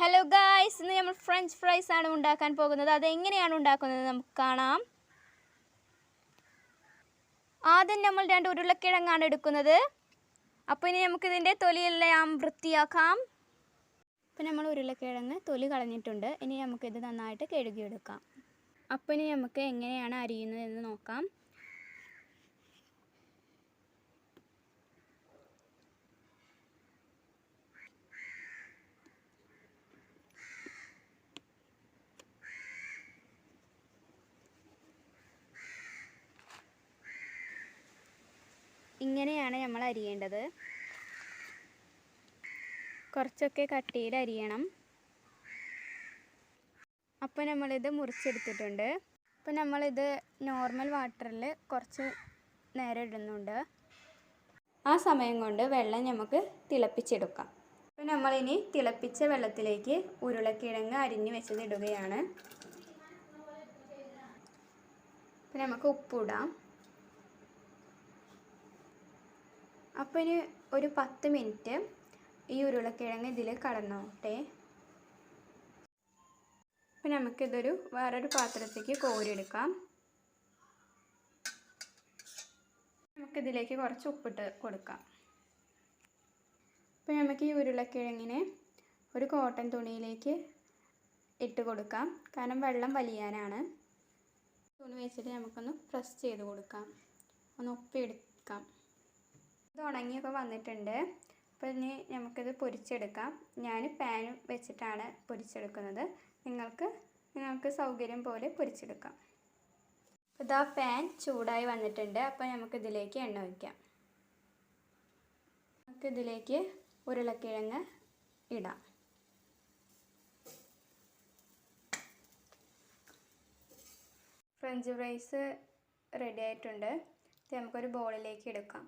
Hello guys, ഇന്ന് നമ്മൾ French fries ആണ് ഉണ്ടാക്കാൻ പോകുന്നത്. അതെങ്ങനെയാണ് ഉണ്ടാക്കുന്നത് നമുക്ക് കാണാം. ആദ്യം നമ്മൾ 2 ഉരുളക്കിഴങ്ങാണ് എടുക്കുന്നത്. അപ്പോൾ ഇനി നമുക്കിതിൻ്റെ തൊലിയെല്ലാം വൃത്തിയാക്കാം. അപ്പോൾ നമ്മൾ ഉരുളക്കിഴങ്ങ് തൊലി കളഞ്ഞിട്ടുണ്ട്. ഇനി നമുക്കിത് നന്നായിട്ട് കഴുകിയെടുക്കാം. അപ്പോൾ ഇനി നമുക്ക് എങ്ങനെയാണ് അരിയുന്നതെന്ന് നോക്കാം. ഇങ്ങനെയാണ് നമ്മൾ അരിയേണ്ടത്. കുറച്ചൊക്കെ കട്ടിയിൽ അരിയണം. അപ്പോൾ നമ്മളിത് മുറിച്ചെടുത്തിട്ടുണ്ട്. അപ്പോൾ നമ്മളിത് നോർമൽ വാട്ടറിൽ കുറച്ച് നേരം ഇടുന്നുണ്ട്. ആ സമയം കൊണ്ട് വെള്ളം നമുക്ക് തിളപ്പിച്ചെടുക്കാം. അപ്പോൾ നമ്മളിനി തിളപ്പിച്ച വെള്ളത്തിലേക്ക് ഉരുളക്കിഴങ്ങ് അരിഞ്ഞ് വെച്ചത് ഇടുകയാണ്. അപ്പോൾ നമുക്ക് ഉപ്പിടാം. അപ്പോൾ ഇനി ഒരു 10 മിനിറ്റ് ഈ ഉരുളക്കിഴങ്ങ് ഇതിൽ കടന്നോട്ടെ. അപ്പോൾ നമുക്കിതൊരു വേറൊരു പാത്രത്തേക്ക് കോരിയെടുക്കാം. നമുക്കിതിലേക്ക് കുറച്ച് ഉപ്പിട്ട് കൊടുക്കാം. അപ്പോൾ നമുക്ക് ഈ ഉരുളക്കിഴങ്ങിനെ ഒരു കോട്ടൺ തുണിയിലേക്ക് ഇട്ട് കൊടുക്കാം. കാരണം വെള്ളം വലിയാനാണ്. തുണി വെച്ചിട്ട് നമുക്കൊന്ന് പ്രസ് ചെയ്ത് കൊടുക്കാം. ഒന്ന് ഒപ്പിയെടുക്കാം. ഇത് ഉണങ്ങിയൊക്കെ വന്നിട്ടുണ്ട്. അപ്പോൾ ഇനി നമുക്കിത് പൊരിച്ചെടുക്കാം. ഞാൻ പാൻ വെച്ചിട്ടാണ് പൊരിച്ചെടുക്കുന്നത്. നിങ്ങൾക്ക് സൗകര്യം പോലെ പൊരിച്ചെടുക്കാം. ഇതാ പാൻ ചൂടായി വന്നിട്ടുണ്ട്. അപ്പോൾ നമുക്കിതിലേക്ക് എണ്ണ ഒഴിക്കാം. നമുക്കിതിലേക്ക് ഉരുളക്കിഴങ്ങ് ഇടാം. ഫ്രഞ്ച് ഫ്രൈസ് റെഡി ആയിട്ടുണ്ട്. ഇത് നമുക്കൊരു ബൗളിലേക്ക് എടുക്കാം.